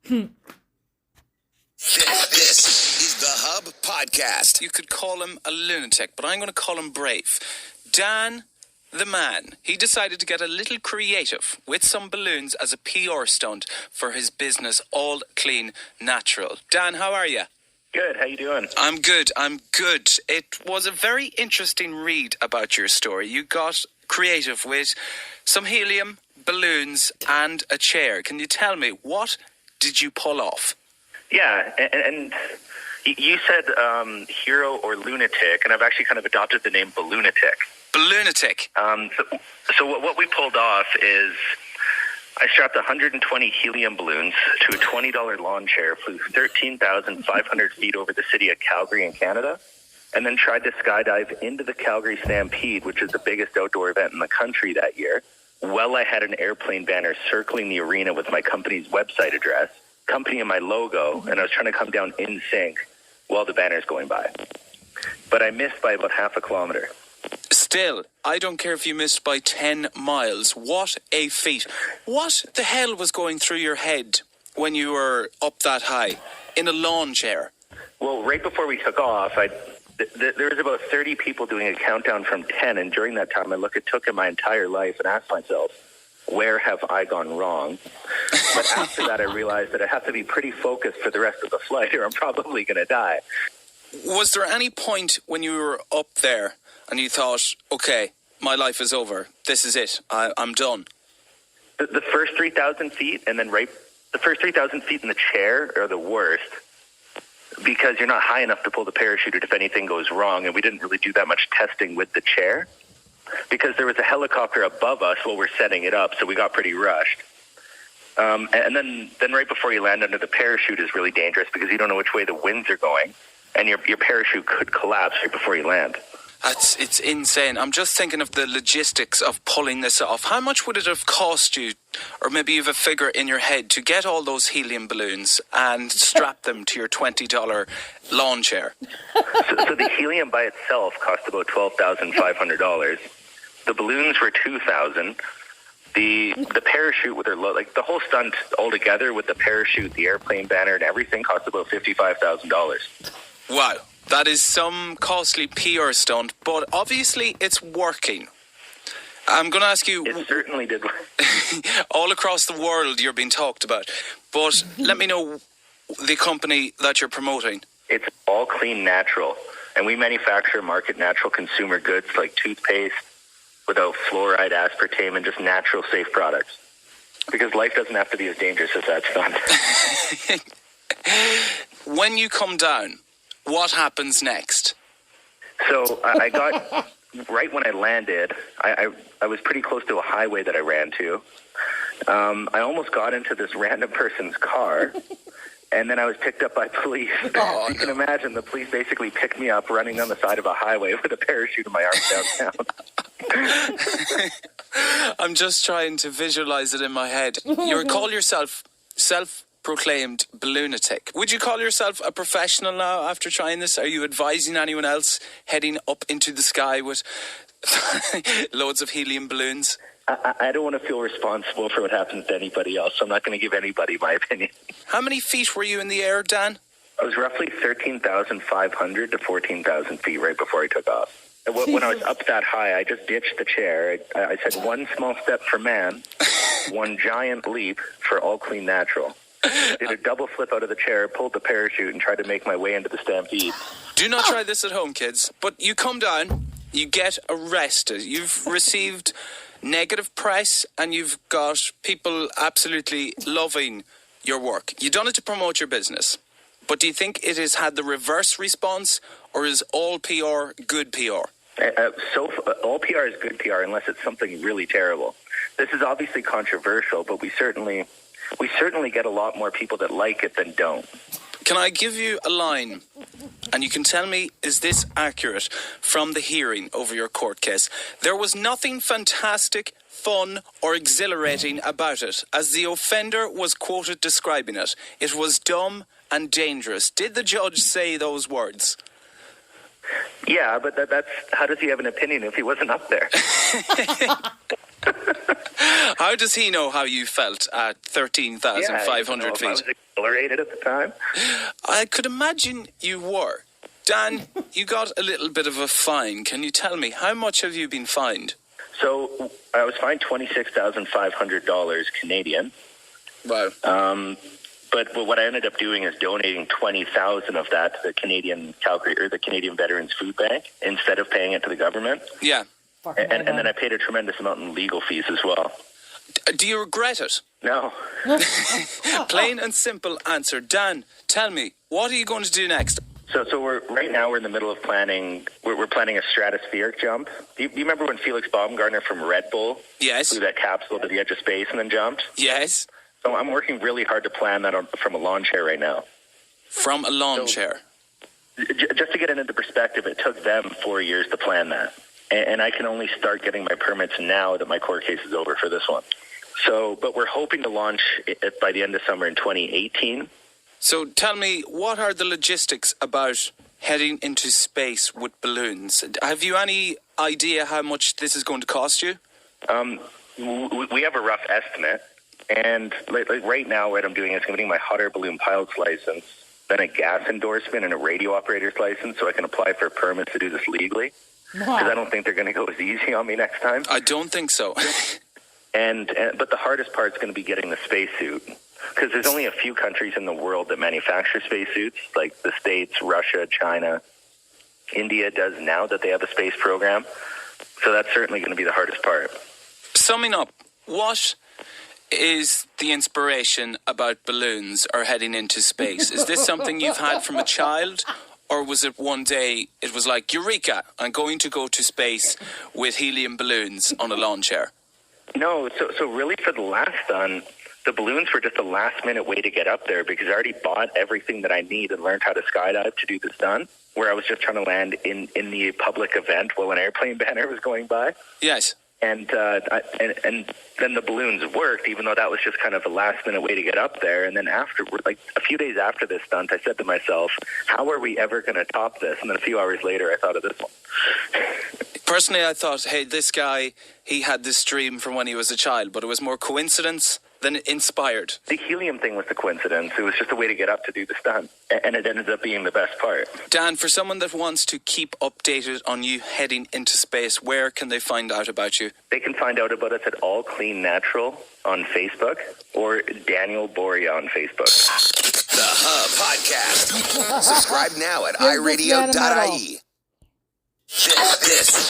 This is the Hub Podcast. You could call him a lunatic, but I'm going to call him brave. Dan the Man. He decided to get a little creative with some balloons as a PR stunt for his business, All Clean Natural. Dan, how are you? Good. How you doing? I'm good. It was a very interesting read about your story. You got creative with some helium, balloons, and a chair. Can you tell me, what did you pull off? Yeah, and you said hero or lunatic, and I've actually kind of adopted the name Balloonatic. Balloonatic. So what we pulled off is I strapped 120 helium balloons to a $20 lawn chair, flew 13,500 feet over the city of Calgary in Canada, and then tried to skydive into the Calgary Stampede, which is the biggest outdoor event in the country that year. Well, I had an airplane banner circling the arena with my company's website address, company and my logo, and I was trying to come down in sync while the banner's going by. But I missed by about half a kilometer. Still, I don't care if you missed by 10 miles. What a feat. What the hell was going through your head when you were up that high in a lawn chair? Well, right before we took off, there was about 30 people doing a countdown from 10, and during that time I took in my entire life and asked myself, where have I gone wrong? But after that, I realized that I have to be pretty focused for the rest of the flight or I'm probably going to die. Was there any point when you were up there and you thought, okay, my life is over, this is it, I'm done? The first 3,000 feet and then the first 3,000 feet in the chair are the worst because you're not high enough to pull the parachute if anything goes wrong, and we didn't really do that much testing with the chair because there was a helicopter above us while we're setting it up, so we got pretty rushed. And then right before you land under the parachute is really dangerous because you don't know which way the winds are going, and your parachute could collapse right before you land. It's insane. I'm just thinking of the logistics of pulling this off. How much would it have cost you, or maybe you have a figure in your head, to get all those helium balloons and strap them to your $20 lawn chair? So the helium by itself cost about $12,500. The balloons were $2,000. The parachute with the whole stunt altogether with the parachute, the airplane banner, and everything cost about $55,000. Wow. That is some costly PR stunt, but obviously it's working. I'm going to ask you... It certainly did. All across the world you're being talked about, but let me know the company that you're promoting. It's All Clean Natural, and we manufacture and market natural consumer goods like toothpaste without fluoride, aspartame, and just natural, safe products. Because life doesn't have to be as dangerous as that stunt. When you come down, what happens next? So I got, right when I landed, I was pretty close to a highway that I ran to. I almost got into this random person's car, and then I was picked up by police. Oh, you can imagine the police basically picked me up running on the side of a highway with a parachute in my arm downtown. I'm just trying to visualize it in my head. You call yourself self-proclaimed balloonatic. Would you call yourself a professional now after trying this? Are you advising anyone else heading up into the sky with loads of helium balloons? I don't want to feel responsible for what happens to anybody else, so I'm not going to give anybody my opinion. How many feet were you in the air, Dan? I was roughly 13,500 to 14,000 feet right before I took off. And when I was up that high, I just ditched the chair. I said, one small step for man, one giant leap for All Clean Natural. Did a double flip out of the chair, pulled the parachute, and tried to make my way into the Stampede. Do not try this at home, kids. But you come down, you get arrested. You've received negative press, and you've got people absolutely loving your work. You've done it to promote your business. But do you think it has had the reverse response, or is all PR good PR? All PR is good PR unless it's something really terrible. This is obviously controversial, but we certainly get a lot more people that like it than don't. Can I give you a line, and you can tell me, is this accurate, from the hearing over your court case? There was nothing fantastic, fun, or exhilarating about it, as the offender was quoted describing it. It was dumb and dangerous. Did the judge say those words? Yeah, but that's how does he have an opinion if he wasn't up there? How does he know how you felt at 13,500 feet? I was exhilarated at the time. I could imagine you were. Dan, you got a little bit of a fine. Can you tell me, how much have you been fined? So I was fined $26,500 Canadian. Wow. But what I ended up doing is donating 20,000 of that to the Canadian Calgary or the Canadian Veterans Food Bank instead of paying it to the government. Yeah. And then I paid a tremendous amount in legal fees as well. Do you regret it? No. Plain and simple answer. Dan, tell me, what are you going to do next? So we're in the middle of planning. We're planning a stratospheric jump. Do you remember when Felix Baumgartner from Red Bull flew that capsule to the edge of space and then jumped? Yes. So I'm working really hard to plan that from a lawn chair right now. From a lawn chair? Just to get it into perspective, it took them 4 years to plan that. And I can only start getting my permits now that my court case is over for this one. So, but we're hoping to launch it by the end of summer in 2018. So tell me, what are the logistics about heading into space with balloons? Have you any idea how much this is going to cost you? We have a rough estimate. And like right now, what I'm doing is getting my hot air balloon pilot's license, then a gas endorsement and a radio operator's license so I can apply for permits to do this legally. Because I don't think they're going to go as easy on me next time. I don't think so. But the hardest part is going to be getting the spacesuit. Because there's only a few countries in the world that manufacture spacesuits, like the States, Russia, China. India does now that they have a space program. So that's certainly going to be the hardest part. Summing up, what is the inspiration about balloons or heading into space? Is this something you've had from a child? Or was it one day, it was like, Eureka, I'm going to go to space with helium balloons on a lawn chair? No, so really for the last stunt, the balloons were just a last-minute way to get up there because I already bought everything that I need and learned how to skydive to do the stunt, where I was just trying to land in the public event while an airplane banner was going by. Yes. And then the balloons worked, even though that was just kind of a last-minute way to get up there. And then afterward, like a few days after this stunt, I said to myself, how are we ever going to top this? And then a few hours later, I thought of this one. Personally, I thought, hey, this guy, he had this dream from when he was a child, but it was more coincidence than inspired. The helium thing was the coincidence. It was just a way to get up to do the stunt. And it ended up being the best part. Dan, for someone that wants to keep updated on you heading into space, where can they find out about you? They can find out about us at All Clean Natural on Facebook or Daniel Boria on Facebook. The Hub Podcast. Subscribe now at iRadio.ie. This